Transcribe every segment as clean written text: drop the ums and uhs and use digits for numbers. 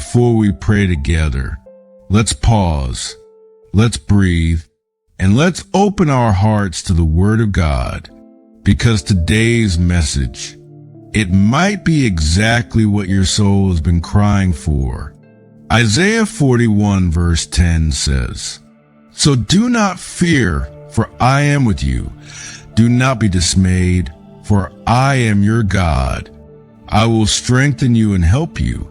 before we pray together, let's pause, let's breathe, and let's open our hearts to the Word of God, because today's message, it might be exactly what your soul has been crying for. Isaiah 41 verse 10 says, "So do not fear, for I am with you. Do not be dismayed, for I am your God. I will strengthen you and help you.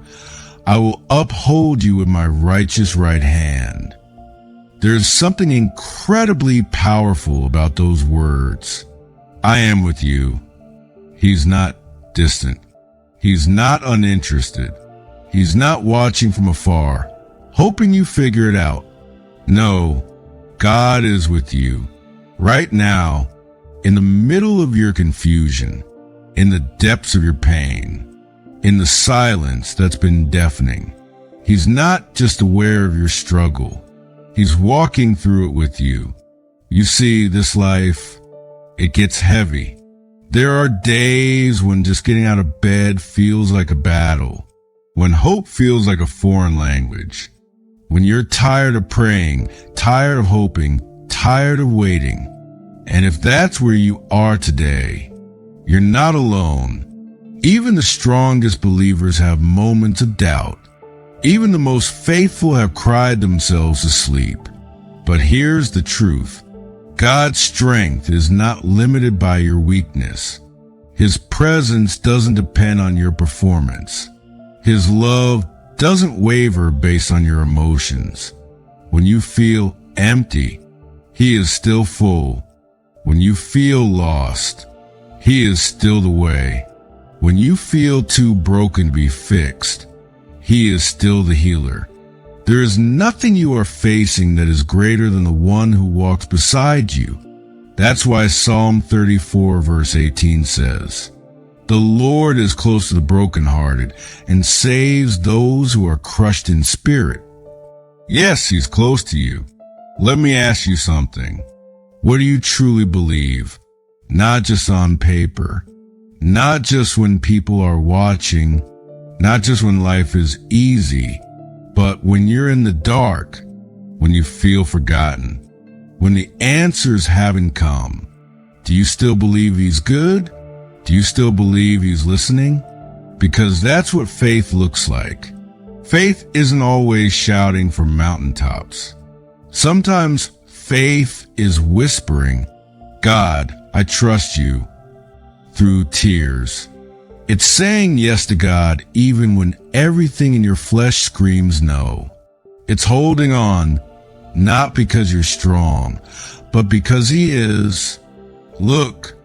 I will uphold you with my righteous right hand." There's something incredibly powerful about those words. I am with you. He's not distant. He's not uninterested. He's not watching from afar, hoping you figure it out. No, God is with you right now, in the middle of your confusion, in the depths of your pain, in the silence that's been deafening. He's not just aware of your struggle. He's walking through it with you. You see, this life, it gets heavy. There are days when just getting out of bed feels like a battle, when hope feels like a foreign language, when you're tired of praying, tired of hoping, tired of waiting. And if that's where you are today, you're not alone. Even the strongest believers have moments of doubt. Even the most faithful have cried themselves to sleep. But here's the truth. God's strength is not limited by your weakness. His presence doesn't depend on your performance. His love doesn't waver based on your emotions. When you feel empty, He is still full. When you feel lost, He is still the way. When you feel too broken to be fixed, He is still the healer. There is nothing you are facing that is greater than the one who walks beside you. That's why Psalm 34 verse 18 says, "The Lord is close to the brokenhearted and saves those who are crushed in spirit." Yes, He's close to you. Let me ask you something. What do you truly believe? Not just on paper, not just when people are watching, not just when life is easy, but when you're in the dark, when you feel forgotten, when the answers haven't come. Do you still believe He's good? Do you still believe He's listening? Because that's what faith looks like. Faith isn't always shouting from mountaintops. Sometimes faith is whispering, "God, I trust you," through tears. It's saying yes to God even when everything in your flesh screams no. It's holding on, not because you're strong, but because He is. Look,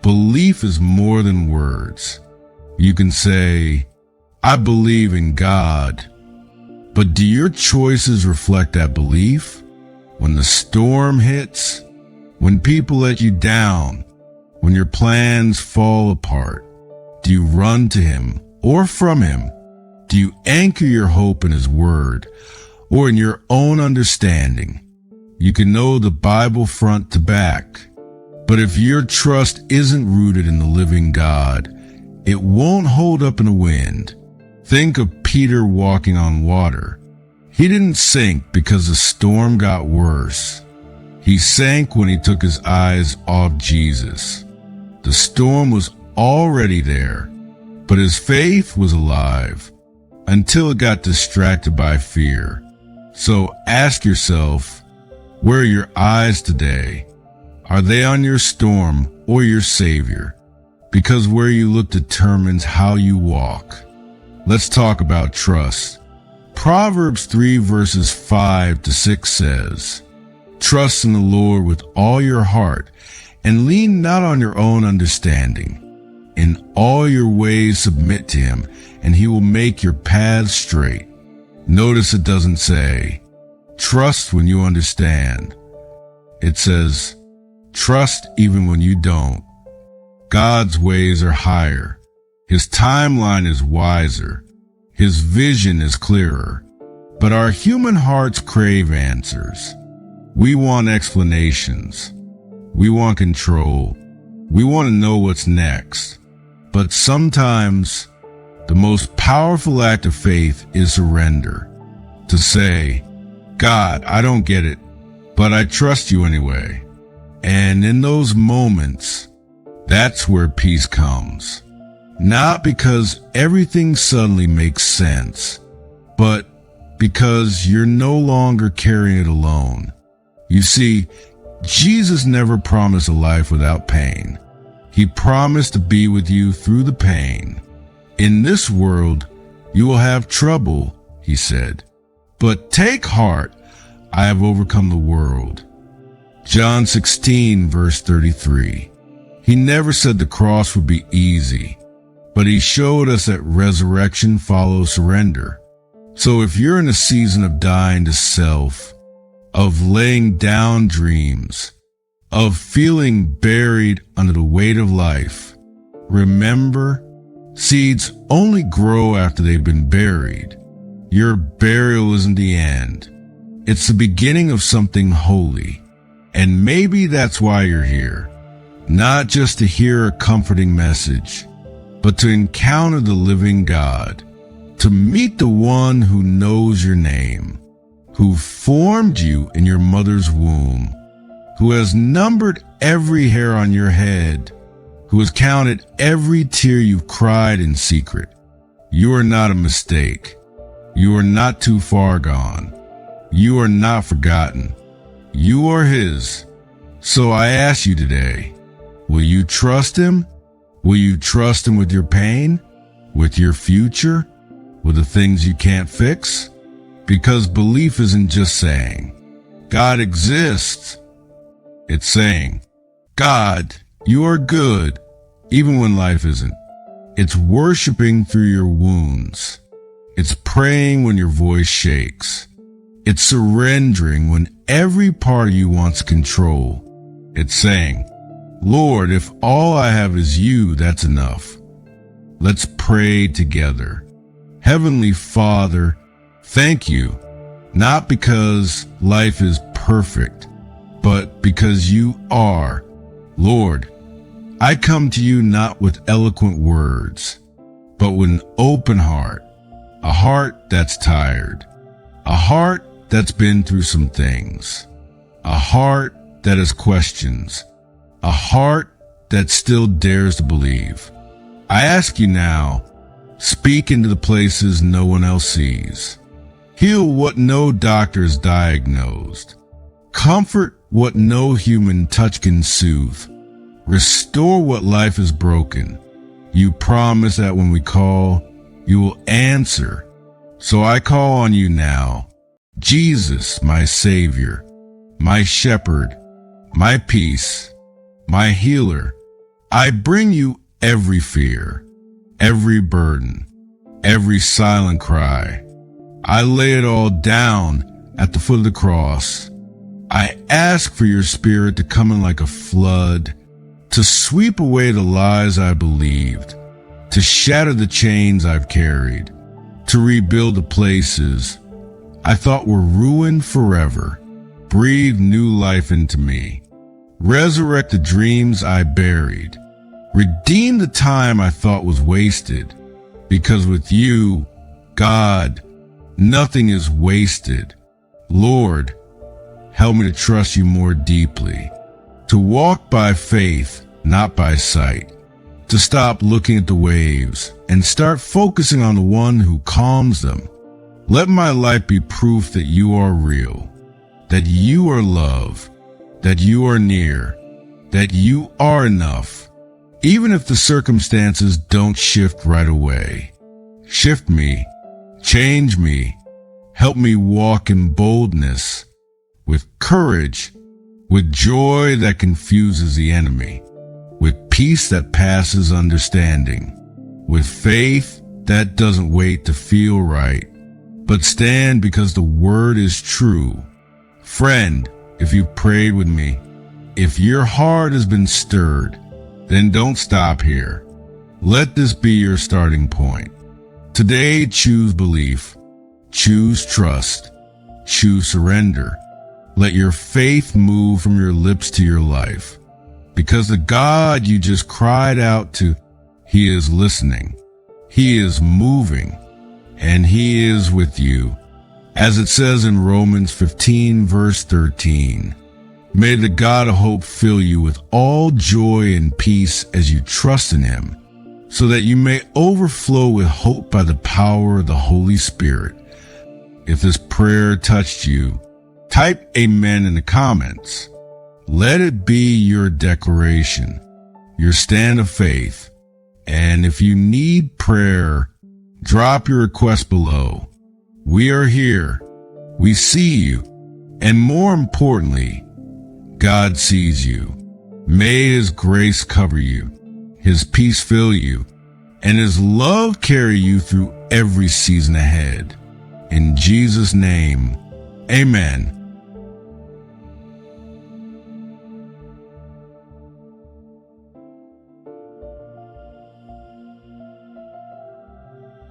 belief is more than words. You can say, "I believe in God," but do your choices reflect that belief? When the storm hits, when people let you down, when your plans fall apart, do you run to Him or from Him? Do you anchor your hope in His Word or in your own understanding? You can know the Bible front to back, but if your trust isn't rooted in the living God, it won't hold up in the wind. Think of Peter walking on water. He didn't sink because the storm got worse. He sank when he took his eyes off Jesus. The storm was already there, but his faith was alive until it got distracted by fear. So ask yourself, where are your eyes today? Are they on your storm or your Savior? Because where you look determines how you walk. Let's talk about trust. Proverbs 3 verses 5 to 6 says, "Trust in the Lord with all your heart and lean not on your own understanding. In all your ways submit to Him, and He will make your paths straight." Notice it doesn't say, "Trust when you understand." It says, "Trust even when you don't." God's ways are higher. His timeline is wiser. His vision is clearer. But our human hearts crave answers. We want explanations. We want control. We want to know what's next. But sometimes The most powerful act of faith is surrender. To say, God, I don't get it, but I trust you anyway. And in those moments, that's where peace comes. Not because everything suddenly makes sense, but because you're no longer carrying it alone. You see, Jesus never promised a life without pain. He promised to be with you through the pain. In this world, you will have trouble, he said. But take heart, I have overcome the world. John 16, verse 33. He never said the cross would be easy, but he showed us that resurrection follows surrender. So if you're in a season of dying to self, of laying down dreams, of feeling buried under the weight of life, remember, seeds only grow after they've been buried. Your burial isn't the end. It's the beginning of something holy. And maybe that's why you're here. Not just to hear a comforting message, but to encounter the living God, to meet the one who knows your name, who formed you in your mother's womb, who has numbered every hair on your head, who has counted every tear you've cried in secret. You are not a mistake. You are not too far gone. You are not forgotten. You are his. So I ask you today, will you trust him? Will you trust him with your pain, with your future, with the things you can't fix? Because belief isn't just saying, God exists. It's saying, God, you are good, even when life isn't. It's worshiping through your wounds. It's praying when your voice shakes. It's surrendering when every part of you wants control. It's saying, Lord, if all I have is you, that's enough. Let's pray together. Heavenly Father, thank you, not because life is perfect, but because you are. Lord, I come to you not with eloquent words, but with an open heart, a heart that's tired, a heart that's been through some things, a heart that has questions, a heart that still dares to believe. I ask you now, speak into the places no one else sees. Heal what no doctor has diagnosed. Comfort what no human touch can soothe. Restore what life has broken. You promise that when we call, you will answer. So I call on you now, Jesus, my Savior, my Shepherd, my peace, my healer. I bring you every fear, every burden, every silent cry. I lay it all down at the foot of the cross. I ask for your Spirit to come in like a flood, to sweep away the lies I believed, to shatter the chains I've carried, to rebuild the places I thought were ruined forever. Breathe new life into me. Resurrect the dreams I buried. Redeem the time I thought was wasted. Because with you, God, nothing is wasted. Lord, help me to trust you more deeply. To walk by faith, not by sight. To stop looking at the waves and start focusing on the one who calms them. Let my life be proof that you are real, that you are love, that you are near, that you are enough. Even if the circumstances don't shift right away. Shift me, change me, help me walk in boldness, with courage, with joy that confuses the enemy, with peace that passes understanding, with faith that doesn't wait to feel right, but stand because the word is true. Friend, if you've prayed with me, if your heart has been stirred, then don't stop here. Let this be your starting point. Today, choose belief, choose trust, choose surrender. Let your faith move from your lips to your life, because the God you just cried out to, he is listening. He is moving, and He is with you. As it says in Romans 15, verse 13, may the God of hope fill you with all joy and peace as you trust in Him, so that you may overflow with hope by the power of the Holy Spirit. If this prayer touched you, type Amen in the comments. Let it be your declaration, your stand of faith. And if you need prayer, drop your request below. We are here. We see you. And more importantly, God sees you. May His grace cover you, His peace fill you, and His love carry you through every season ahead. In Jesus' name, amen.